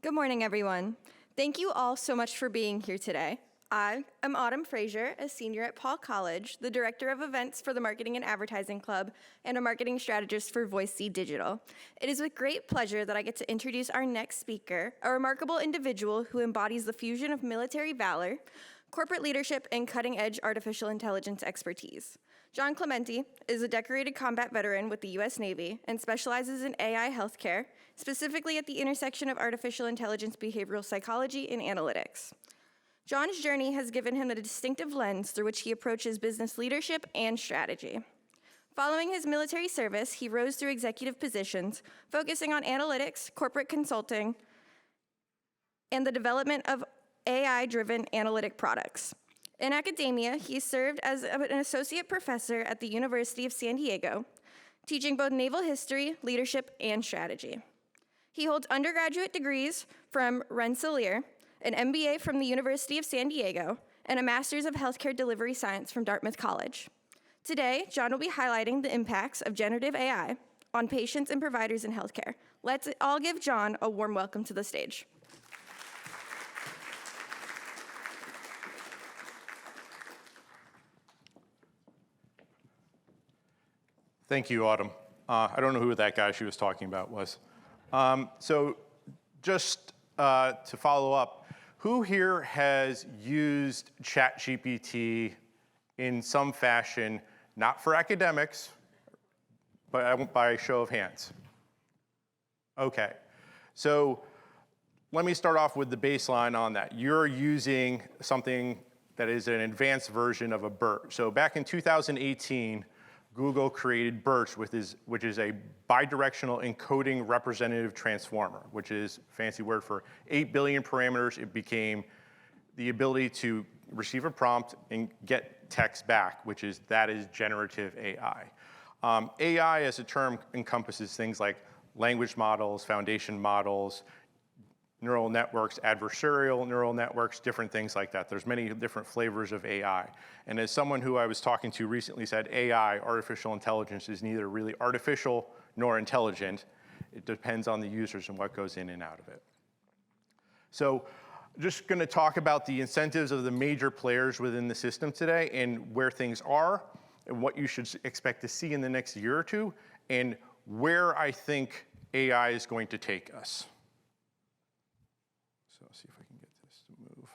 Good morning, everyone. Thank you all so much for being here today. I am Autumn Frazier, a senior at Paul College, the director of events for the Marketing and Advertising Club, and a marketing strategist for Voice C Digital. It is with great pleasure that I get to introduce our next speaker, a remarkable individual who embodies the fusion of military valor, corporate leadership, and cutting-edge artificial intelligence expertise. John Clemente is a decorated combat veteran with the U.S. Navy and specializes in AI healthcare, specifically at the intersection of artificial intelligence, behavioral psychology, and analytics. John's journey has given him a distinctive lens through which he approaches business leadership and strategy. Following his military service, he rose through executive positions, focusing on analytics, corporate consulting, and the development of AI-driven analytic products. In academia, he served as an associate professor at the University of San Diego, teaching both naval history, leadership, and strategy. He holds undergraduate degrees from Rensselaer, an MBA from the University of San Diego, and a Master's of Healthcare Delivery Science from Dartmouth College. Today, John will be highlighting the impacts of generative AI on patients and providers in healthcare. Let's all give John a warm welcome to the stage. Thank you, Autumn. I don't know who that guy she was talking about was. So just to follow up, who here has used ChatGPT in some fashion, not for academics, but by show of hands? Okay, so let me start off with the baseline on that. You're using something that is an advanced version of a BERT. So back in 2018, Google created BERT, which is a bidirectional encoding representative transformer, which is a fancy word for 8 billion parameters. It became the ability to receive a prompt and get text back, that is generative AI. AI as a term encompasses things like language models, foundation models, neural networks, adversarial neural networks, different things like that. There's many different flavors of AI. And as someone who I was talking to recently said, AI, artificial intelligence, is neither really artificial nor intelligent. It depends on the users and what goes in and out of it. So just gonna talk about the incentives of the major players within the system today and where things are and what you should expect to see in the next year or two and where I think AI is going to take us. So let's see if I can get this to move.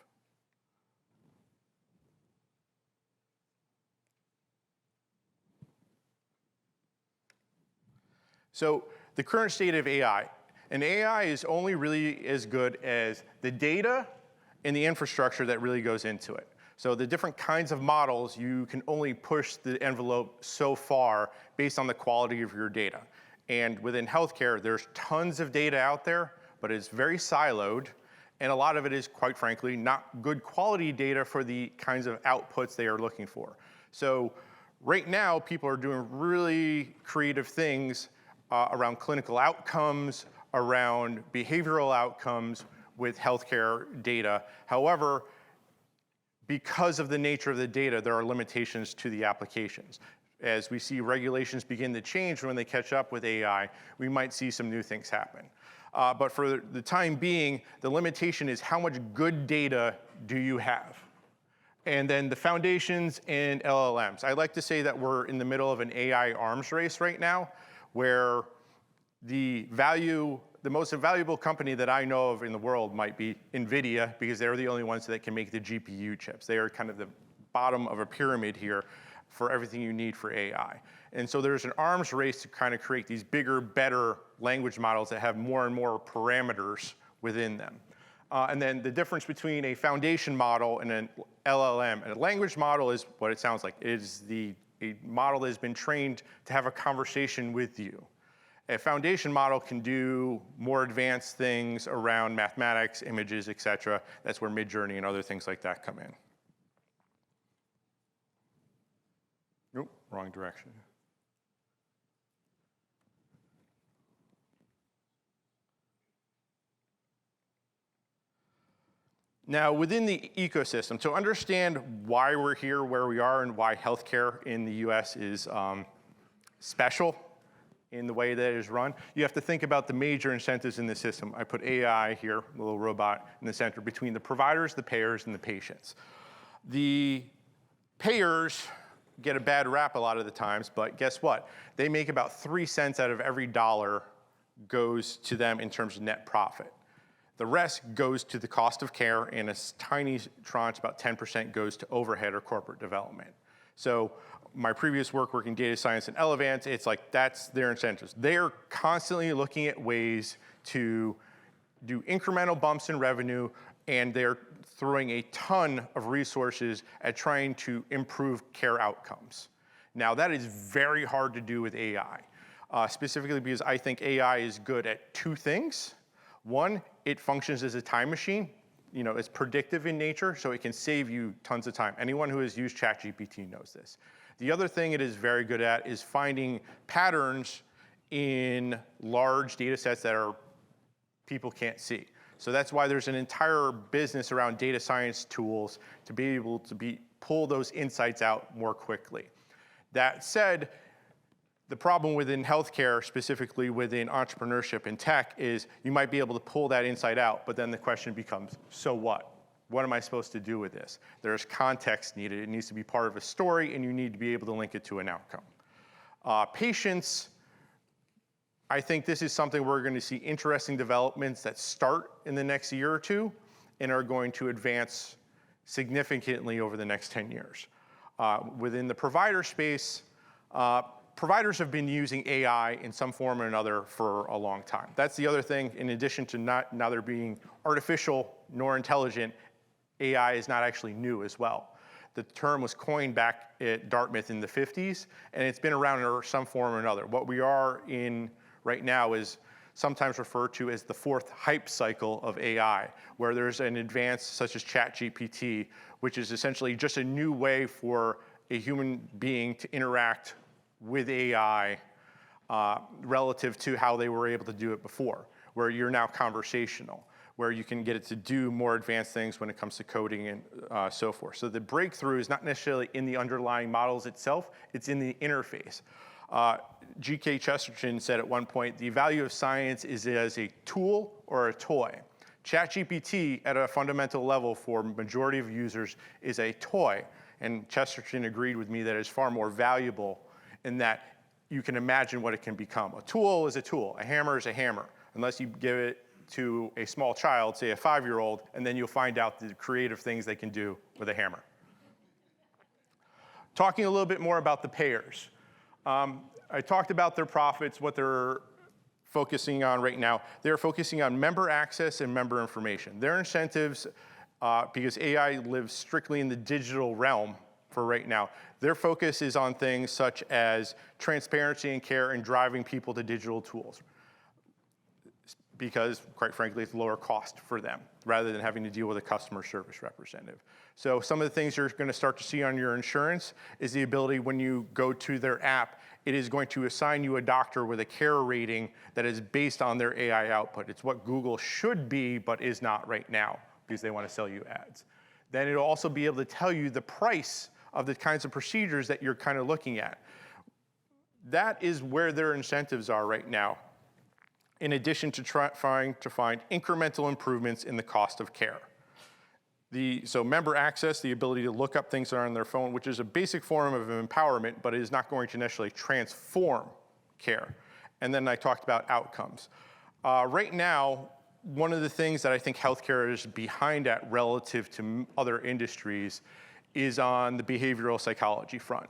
So the current state of AI, and AI is only really as good as the data and the infrastructure that really goes into it. So the different kinds of models, you can only push the envelope so far based on the quality of your data. And within healthcare, there's tons of data out there, but it's very siloed. And a lot of it is, quite frankly, not good quality data for the kinds of outputs they are looking for. So right now, people are doing really creative things around clinical outcomes, around behavioral outcomes with healthcare data. However, because of the nature of the data, there are limitations to the applications. As we see regulations begin to change when they catch up with AI, we might see some new things happen. But for the time being, the limitation is how much good data do you have? And then the foundations and LLMs. I like to say that we're in the middle of an AI arms race right now, where the most valuable company that I know of in the world might be NVIDIA, because they're the only ones that can make the GPU chips. They are kind of the bottom of a pyramid here for everything you need for AI. And so there's an arms race to kind of create these bigger, better language models that have more and more parameters within them. And then the difference between a foundation model and an LLM. And a language model is what it sounds like. It is a model that has been trained to have a conversation with you. A foundation model can do more advanced things around mathematics, images, et cetera. That's where Midjourney and other things like that come in. Nope, wrong direction. Now, within the ecosystem, to understand why we're here, where we are, and why healthcare in the US is special in the way that it is run, you have to think about the major incentives in the system. I put AI here, the little robot in the center, between the providers, the payers, and the patients. The payers get a bad rap a lot of the times, but guess what? They make about 3 cents out of every dollar goes to them in terms of net profit. The rest goes to the cost of care, and a tiny tranche, about 10%, goes to overhead or corporate development. So my previous work working data science and Elevance, it's like that's their incentives. They're constantly looking at ways to do incremental bumps in revenue, and they're throwing a ton of resources at trying to improve care outcomes. Now, that is very hard to do with AI, specifically because I think AI is good at 2 things. One, it functions as a time machine. It's predictive in nature, so it can save you tons of time. Anyone who has used ChatGPT knows this. The other thing it is very good at is finding patterns in large data sets that people can't see. So that's why there's an entire business around data science tools to be able to pull those insights out more quickly. That said, the problem within healthcare, specifically within entrepreneurship and tech, is you might be able to pull that insight out, but then the question becomes, so what? What am I supposed to do with this? There's context needed. It needs to be part of a story, and you need to be able to link it to an outcome. Patients, I think this is something we're going to see interesting developments that start in the next year or 2 and are going to advance significantly over the next 10 years. Within the provider space, providers have been using AI in some form or another for a long time. That's the other thing. In addition to not neither being artificial nor intelligent, AI is not actually new as well. The term was coined back at Dartmouth in the 50s, and it's been around in some form or another. What we are in right now is sometimes referred to as the 4th hype cycle of AI, where there's an advance such as ChatGPT, which is essentially just a new way for a human being to interact with AI relative to how they were able to do it before, where you're now conversational, where you can get it to do more advanced things when it comes to coding and so forth. So the breakthrough is not necessarily in the underlying models itself, it's in the interface. G.K. Chesterton said at one point, the value of science is as a tool or a toy. ChatGPT at a fundamental level for majority of users is a toy. And Chesterton agreed with me that it's far more valuable in that you can imagine what it can become. A tool is a tool, a hammer is a hammer, unless you give it to a small child, say a 5-year-old, and then you'll find out the creative things they can do with a hammer. Talking a little bit more about the payers. I talked about their profits, what they're focusing on right now. They're focusing on member access and member information. Their incentives, because AI lives strictly in the digital realm for right now, their focus is on things such as transparency and care and driving people to digital tools. Because, quite frankly, it's lower cost for them, rather than having to deal with a customer service representative. So some of the things you're going to start to see on your insurance is the ability when you go to their app, it is going to assign you a doctor with a care rating that is based on their AI output. It's what Google should be, but is not right now, because they want to sell you ads. Then it'll also be able to tell you the price of the kinds of procedures that you're kind of looking at. That is where their incentives are right now, in addition to trying to find incremental improvements in the cost of care. So member access, the ability to look up things that are on their phone, which is a basic form of empowerment, but it is not going to necessarily transform care. And then I talked about outcomes. Right now, one of the things that I think healthcare is behind at relative to other industries is on the behavioral psychology front.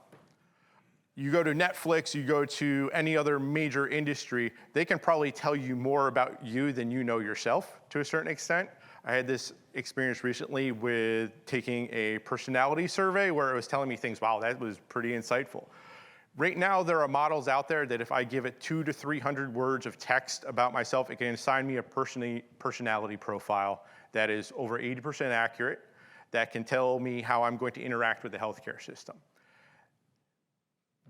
You go to Netflix, you go to any other major industry, they can probably tell you more about you than you know yourself to a certain extent. I had this experience recently with taking a personality survey where it was telling me things, wow, that was pretty insightful. Right now, there are models out there that if I give it 200 to 300 words of text about myself, it can assign me a personality profile that is over 80% accurate, that can tell me how I'm going to interact with the healthcare system.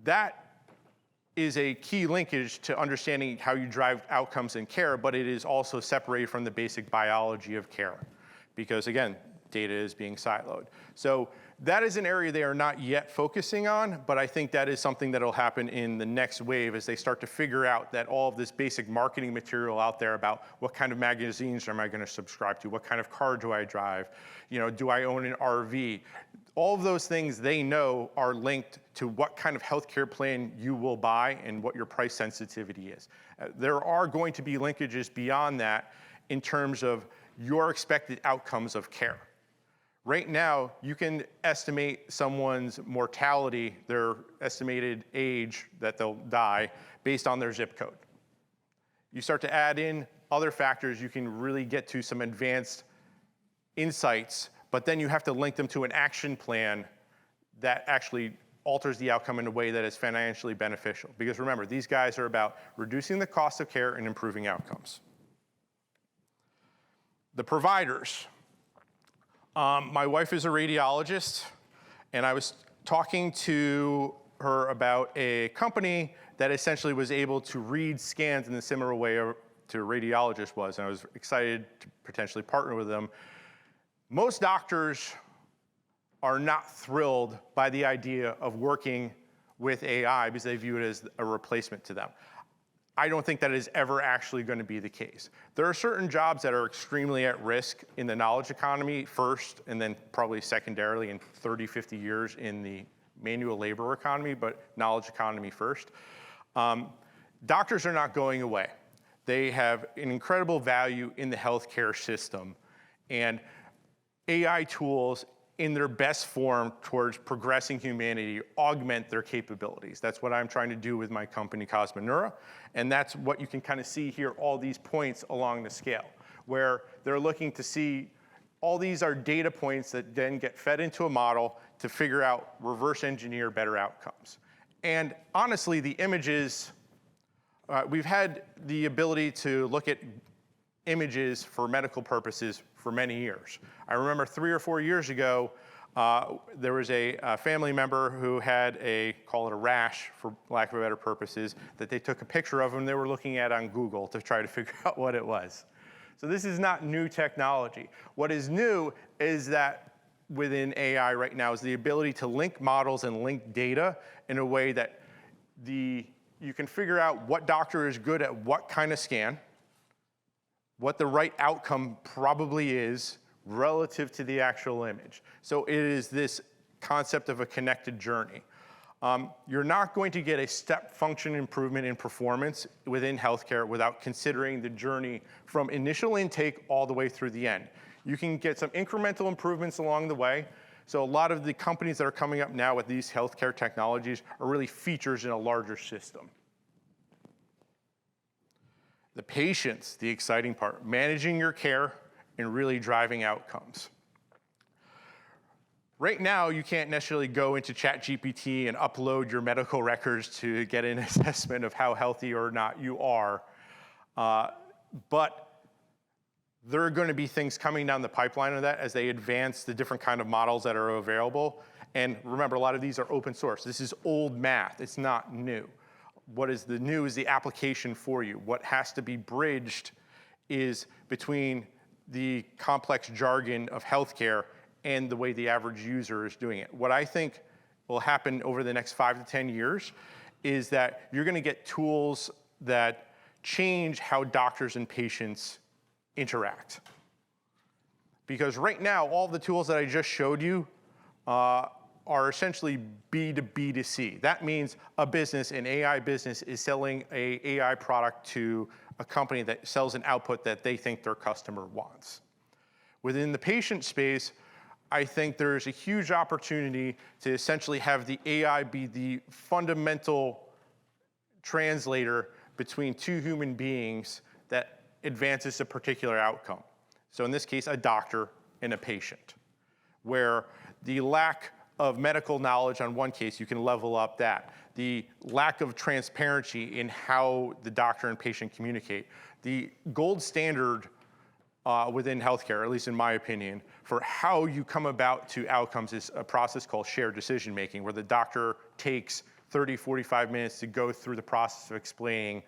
That is a key linkage to understanding how you drive outcomes in care, but it is also separated from the basic biology of care. Because again, data is being siloed. So that is an area they are not yet focusing on, but I think that is something that will happen in the next wave as they start to figure out that all of this basic marketing material out there about what kind of magazines am I going to subscribe to, what kind of car do I drive, do I own an RV? All of those things they know are linked to what kind of healthcare plan you will buy and what your price sensitivity is. There are going to be linkages beyond that in terms of your expected outcomes of care. Right now, you can estimate someone's mortality, their estimated age that they'll die, based on their zip code. You start to add in other factors, you can really get to some advanced insights, but then you have to link them to an action plan that actually alters the outcome in a way that is financially beneficial. Because remember, these guys are about reducing the cost of care and improving outcomes. The providers. My wife is a radiologist, and I was talking to her about a company that essentially was able to read scans in a similar way to a radiologist was, and I was excited to potentially partner with them. Most doctors are not thrilled by the idea of working with AI because they view it as a replacement to them. I don't think that is ever actually going to be the case. There are certain jobs that are extremely at risk in the knowledge economy first, and then probably secondarily in 30, 50 years in the manual labor economy, but knowledge economy first. Doctors are not going away. They have an incredible value in the healthcare system, and AI tools in their best form towards progressing humanity augment their capabilities. That's what I'm trying to do with my company, Cosmoneura, and that's what you can kind of see here, all these points along the scale, where they're looking to see all these are data points that then get fed into a model to figure out, reverse engineer better outcomes. And honestly, the images, we've had the ability to look at images for medical purposes for many years. I remember 3 or 4 years ago, there was a family member who had call it a rash, for lack of better purposes, that they took a picture of and they were looking at on Google to try to figure out what it was. So this is not new technology. What is new is that within AI right now is the ability to link models and link data in a way that you can figure out what doctor is good at what kind of scan, what the right outcome probably is relative to the actual image. So it is this concept of a connected journey. You're not going to get a step function improvement in performance within healthcare without considering the journey from initial intake all the way through the end. You can get some incremental improvements along the way. So a lot of the companies that are coming up now with these healthcare technologies are really features in a larger system. The patients, the exciting part, managing your care and really driving outcomes. Right now, you can't necessarily go into ChatGPT and upload your medical records to get an assessment of how healthy or not you are. But there are going to be things coming down the pipeline of that as they advance the different kind of models that are available. And remember, a lot of these are open source. This is old math. It's not new. What is the new is the application for you. What has to be bridged is between the complex jargon of healthcare and the way the average user is doing it. What I think will happen over the next 5 to 10 years is that you're going to get tools that change how doctors and patients interact. Because right now, all the tools that I just showed you are essentially B to B to C. That means a business, an AI business, is selling an AI product to a company that sells an output that they think their customer wants. Within the patient space, I think there's a huge opportunity to essentially have the AI be the fundamental translator between two human beings that advances a particular outcome. So in this case, a doctor and a patient, where the lack of medical knowledge on one case, you can level up that. The lack of transparency in how the doctor and patient communicate. The gold standard within healthcare, at least in my opinion, for how you come about to outcomes is a process called shared decision making, where the doctor takes 30, 45 minutes to go through the process of explaining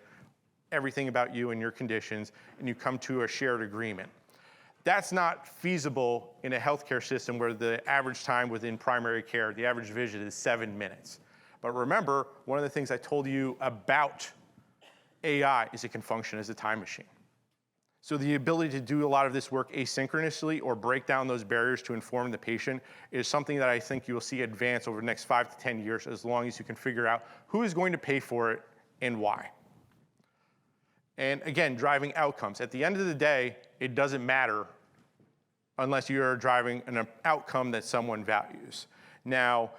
everything about you and your conditions, and you come to a shared agreement. That's not feasible in a healthcare system where the average time within primary care, the average visit is 7 minutes. But remember, one of the things I told you about AI is it can function as a time machine. So the ability to do a lot of this work asynchronously or break down those barriers to inform the patient is something that I think you will see advance over the next 5 to 10 years, as long as you can figure out who is going to pay for it and why. And again, driving outcomes. At the end of the day, it doesn't matter unless you are driving an outcome that someone values. Now,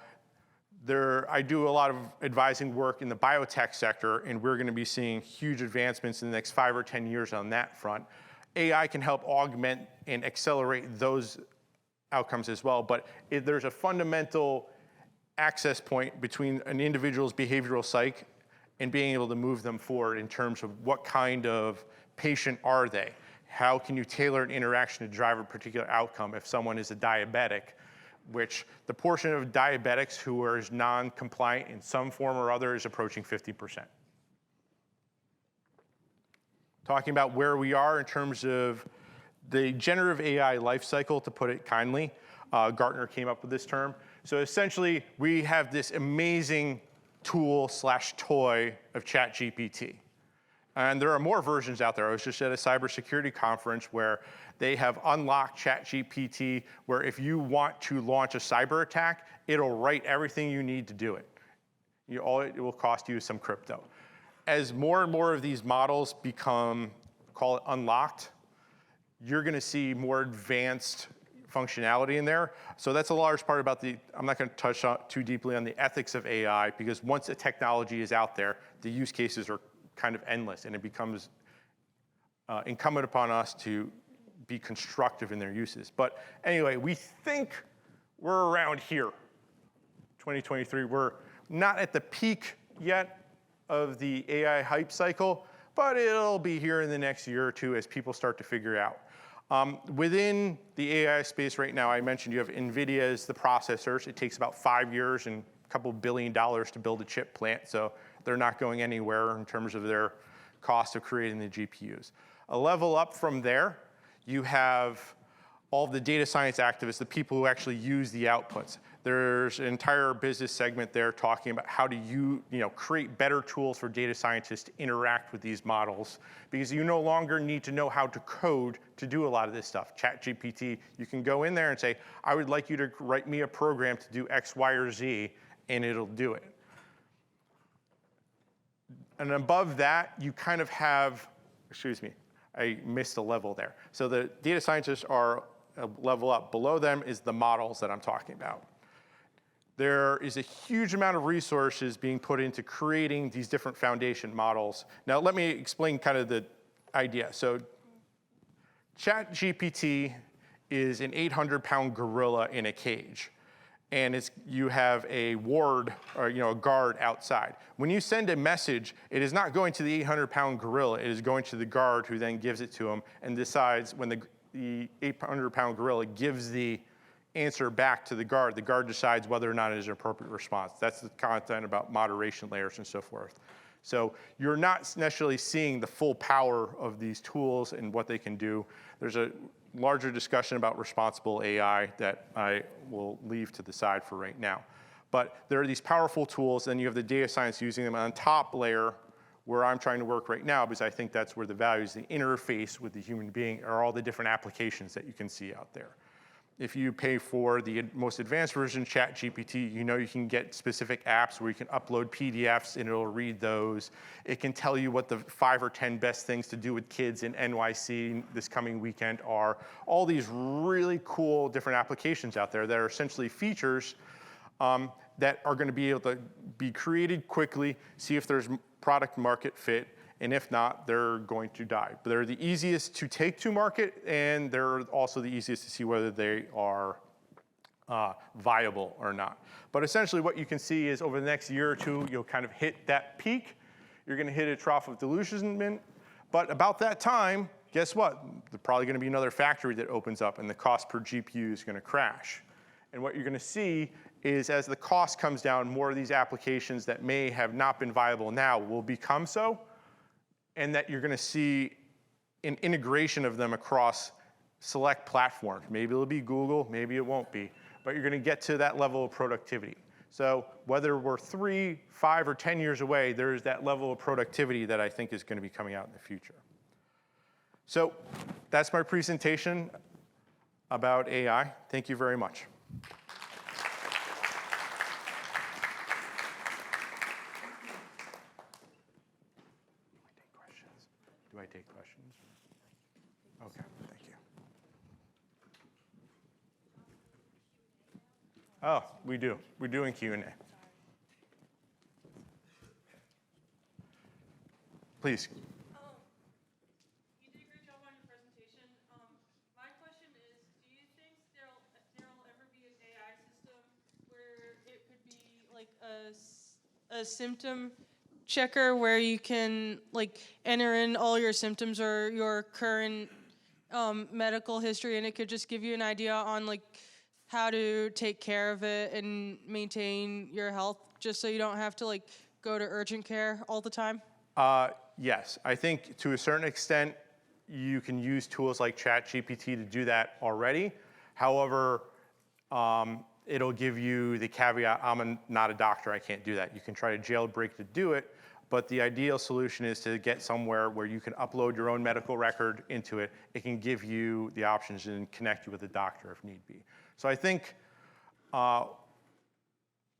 I do a lot of advising work in the biotech sector, and we're going to be seeing huge advancements in the next 5 or 10 years on that front. AI can help augment and accelerate those outcomes as well, but there's a fundamental access point between an individual's behavioral psych and being able to move them forward in terms of what kind of patient are they? How can you tailor an interaction to drive a particular outcome if someone is a diabetic, which the portion of diabetics who are non-compliant in some form or other is approaching 50%. Talking about where we are in terms of the generative AI life cycle, to put it kindly, Gartner came up with this term. So essentially, we have this amazing tool/toy of ChatGPT. And there are more versions out there. I was just at a cybersecurity conference where they have unlocked ChatGPT, where if you want to launch a cyber attack, it'll write everything you need to do it. All it will cost you is some crypto. As more and more of these models become, call it unlocked, you're going to see more advanced functionality in there. So that's a large part about I'm not going to touch too deeply on the ethics of AI, because once a technology is out there, the use cases are kind of endless, and it becomes incumbent upon us to be constructive in their uses. But anyway, we think we're around here, 2023. We're not at the peak yet of the AI hype cycle, but it'll be here in the next year or two as people start to figure out. Within the AI space right now, I mentioned you have NVIDIA as the processors. It takes about 5 years and a couple $1 billion to build a chip plant, so they're not going anywhere in terms of their cost of creating the GPUs. A level up from there, you have all of the data science activists, the people who actually use the outputs. There's an entire business segment there talking about how do create better tools for data scientists to interact with these models, because you no longer need to know how to code to do a lot of this stuff. ChatGPT, you can go in there and say, I would like you to write me a program to do X, Y, or Z, and it'll do it. And above that, you kind of have, I missed a level there. So the data scientists are a level up. Below them is the models that I'm talking about. There is a huge amount of resources being put into creating these different foundation models. Now, let me explain kind of the idea. So ChatGPT is an 800-pound gorilla in a cage. And you have a ward, or a guard outside. When you send a message, it is not going to the 800-pound gorilla. It is going to the guard, who then gives it to him and decides when the 800-pound gorilla gives the answer back to the guard decides whether or not it is an appropriate response. That's the content about moderation layers and so forth. So you're not necessarily seeing the full power of these tools and what they can do. There's a larger discussion about responsible AI that I will leave to the side for right now. But there are these powerful tools, and you have the data science using them on top layer, where I'm trying to work right now, because I think that's where the value is. The interface with the human being are all the different applications that you can see out there. If you pay for the most advanced version, ChatGPT, you can get specific apps where you can upload PDFs and it'll read those. It can tell you what the 5 or 10 best things to do with kids in NYC this coming weekend are. All these really cool different applications out there that are essentially features that are going to be able to be created quickly, see if there's product market fit, and if not, they're going to die. But they're the easiest to take to market, and they're also the easiest to see whether they are viable or not. But essentially what you can see is over the next year or two, you'll kind of hit that peak. You're going to hit a trough of disillusionment. But about that time, guess what? There's probably going to be another factory that opens up, and the cost per GPU is going to crash. And what you're going to see is as the cost comes down, more of these applications that may have not been viable now will become so, and that you're going to see an integration of them across select platforms. Maybe it'll be Google, maybe it won't be, but you're going to get to that level of productivity. So whether we're 3, 5, or 10 years away, there's that level of productivity that I think is going to be coming out in the future. So that's my presentation about AI. Thank you very much. Do I take questions? Okay, thank you. Oh, we do. We're doing Q&A. Please. You did a great job on your presentation. My question is, do you think there'll ever be an AI system where it could be like a symptom checker where you can like enter in all your symptoms or your current medical history, and it could just give you an idea on like how to take care of it and maintain your health, just so you don't have to like go to urgent care all the time? Yes, I think to a certain extent, you can use tools like ChatGPT to do that already. However, it'll give you the caveat, not a doctor, I can't do that. You can try to jailbreak to do it, but the ideal solution is to get somewhere where you can upload your own medical record into it. It can give you the options and connect you with a doctor if need be. So I think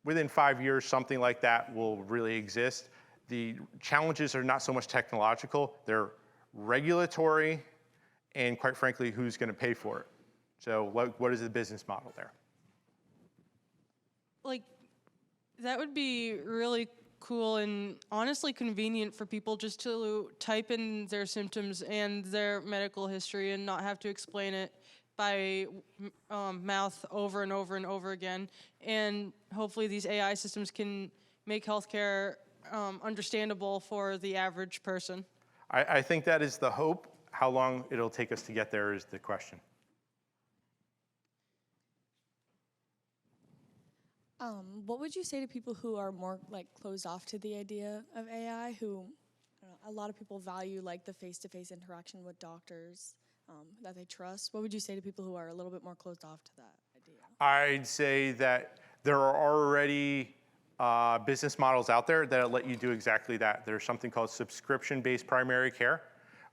within 5 years, something like that will really exist. The challenges are not so much technological, they're regulatory, and quite frankly, who's going to pay for it? So what is the business model there? Like, that would be really cool and honestly convenient for people just to type in their symptoms and their medical history and not have to explain it by mouth over and over and over again. And hopefully these AI systems can make healthcare understandable for the average person. I think that is the hope. How long it'll take us to get there is the question. What would you say to people who are more like closed off to the idea of AI, who I don't know, a lot of people value like the face-to-face interaction with doctors that they trust? What would you say to people who are a little bit more closed off to that idea? I'd say that there are already business models out there that let you do exactly that. There's something called subscription-based primary care,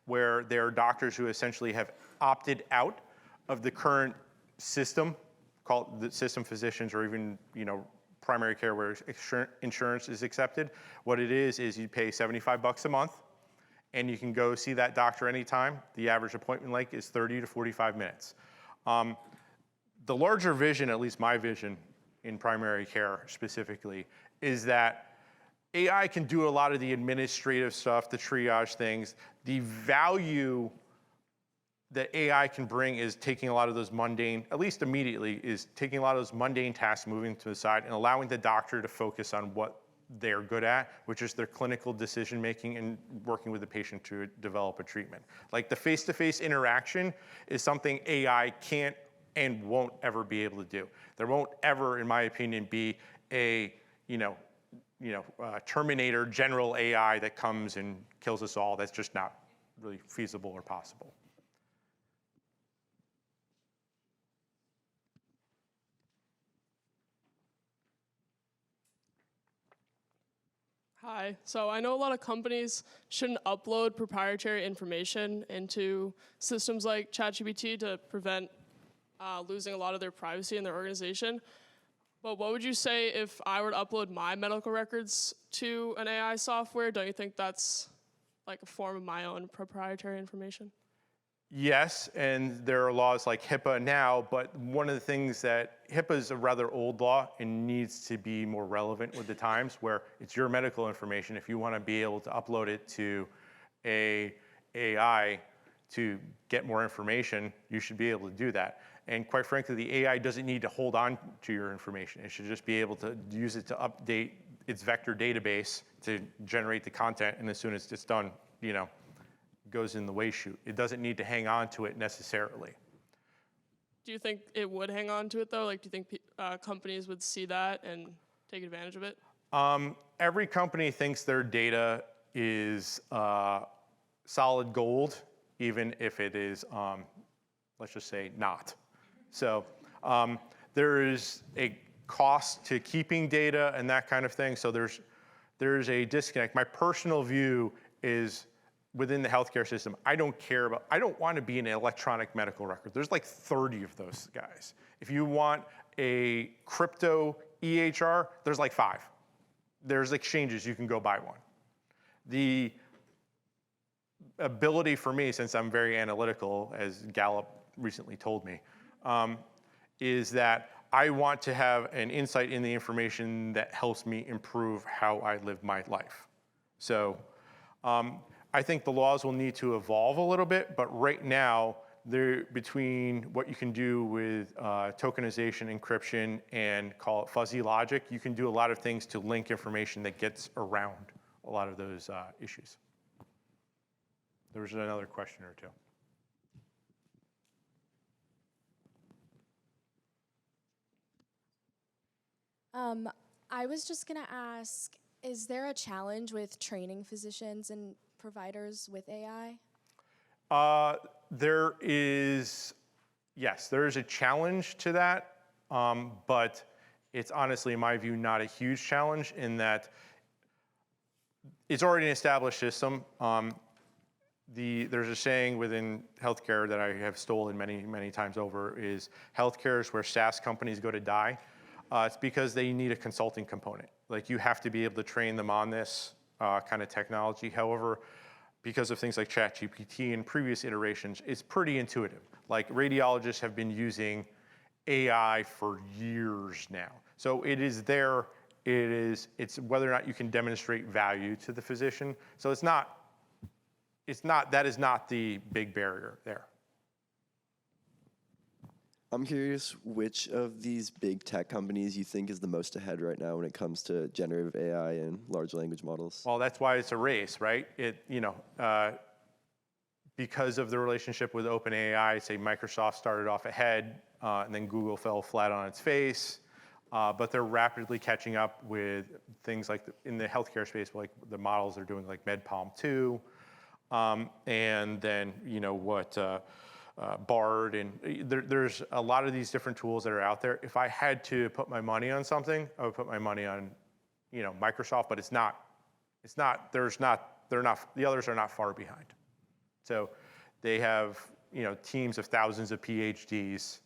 where there are doctors who essentially have opted out of the current system, called the system physicians, or even primary care where insurance is accepted. What it is you pay $75 a month, and you can go see that doctor anytime. The average appointment length is 30 to 45 minutes. The larger vision, at least my vision in primary care specifically, is that AI can do a lot of the administrative stuff, the triage things. The value that AI can bring is taking a lot of those mundane, at least immediately, is taking a lot of those mundane tasks, moving to the side, and allowing the doctor to focus on what they're good at, which is their clinical decision making and working with the patient to develop a treatment. Like the face-to-face interaction is something AI can't and won't ever be able to do. There won't ever, in my opinion, be a Terminator general AI that comes and kills us all. That's just not really feasible or possible. Hi. So I know a lot of companies shouldn't upload proprietary information into systems like ChatGPT to prevent losing a lot of their privacy in their organization. But what would you say if I were to upload my medical records to an AI software? Don't you think that's like a form of my own proprietary information? Yes, and there are laws like HIPAA now, but one of the things that HIPAA is a rather old law and needs to be more relevant with the times, where it's your medical information. If you want to be able to upload it to a AI to get more information, you should be able to do that. And quite frankly, the AI doesn't need to hold on to your information. It should just be able to use it to update its vector database to generate the content, and as soon as it's done, goes in the waste chute. It doesn't need to hang on to it necessarily. Do you think it would hang on to it though? Like, do you think companies would see that and take advantage of it? Every company thinks their data is solid gold, even if it is let's just say not. So there is a cost to keeping data and that kind of thing. So there's a disconnect. My personal view is within the healthcare system, I don't want to be an electronic medical record. There's like 30 of those guys. If you want a crypto EHR, there's like 5. There's exchanges, you can go buy one. The ability for me, since I'm very analytical, as Gallup recently told me, is that I want to have an insight in the information that helps me improve how I live my life. So I think the laws will need to evolve a little bit, but right now, between what you can do with tokenization, encryption, and call it fuzzy logic, you can do a lot of things to link information that gets around a lot of those issues. There was another question or two. I was just going to ask, is there a challenge with training physicians and providers with AI? Yes, there is a challenge to that, but it's honestly, in my view, not a huge challenge in that it's already an established system. There's a saying within healthcare that I have stolen many, many times over is healthcare is where SaaS companies go to die. It's because they need a consulting component. Like you have to be able to train them on this kind of technology. However, because of things like ChatGPT and previous iterations, it's pretty intuitive. Like radiologists have been using AI for years now. So it is there, it's whether or not you can demonstrate value to the physician. So that is not the big barrier there. I'm curious which of these big tech companies you think is the most ahead right now when it comes to generative AI and large language models? Well, that's why it's a race, right? Because of the relationship with OpenAI, say Microsoft started off ahead, and then Google fell flat on its face. But they're rapidly catching up with things like in the healthcare space, like the models they're doing, like MedPalm 2, and then Bard, and there's a lot of these different tools that are out there. If I had to put my money on something, I would put my money on, Microsoft. But the others are not far behind. So they have, teams of thousands of PhDs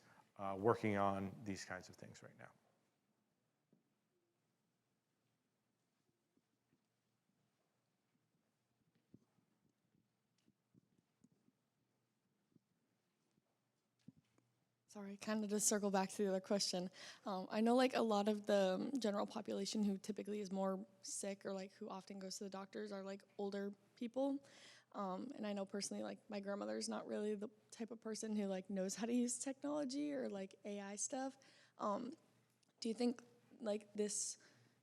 working on these kinds of things right now. Sorry, kind of to circle back to the other question. I know like a lot of the general population who typically is more sick or like who often goes to the doctors are like older people. And I know personally like my grandmother is not really the type of person who like knows how to use technology or like AI stuff. Do you think like this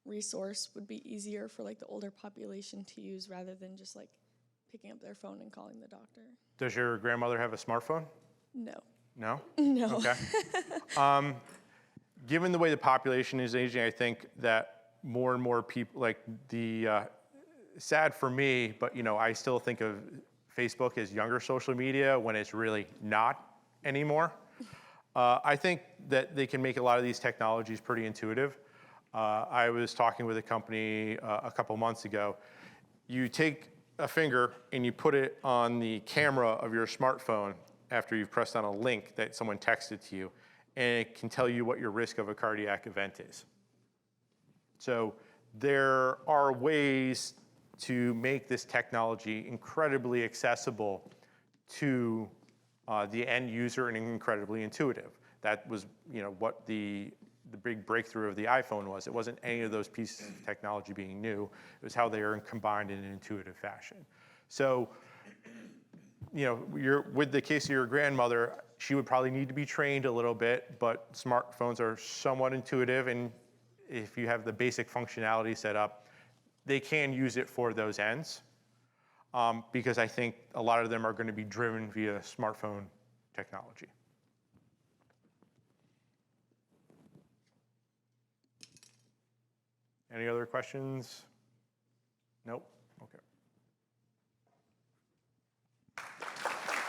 resource would be easier for like the older population to use rather than just like picking up their phone and calling the doctor? Does your grandmother have a smartphone? No. No? No. Okay. Given the way the population is aging, I think that more and more people, like sad for me, but I still think of Facebook as younger social media when it's really not anymore. I think that they can make a lot of these technologies pretty intuitive. I was talking with a company a couple months ago. You take a finger and you put it on the camera of your smartphone after you've pressed on a link that someone texted to you, and it can tell you what your risk of a cardiac event is. So there are ways to make this technology incredibly accessible to the end user and incredibly intuitive. That was, what the big breakthrough of the iPhone was. It wasn't any of those pieces of technology being new. It was how they are combined in an intuitive fashion. So, with the case of your grandmother, she would probably need to be trained a little bit, but smartphones are somewhat intuitive, and if you have the basic functionality set up, they can use it for those ends, because I think a lot of them are going to be driven via smartphone technology. Any other questions? Nope? Okay.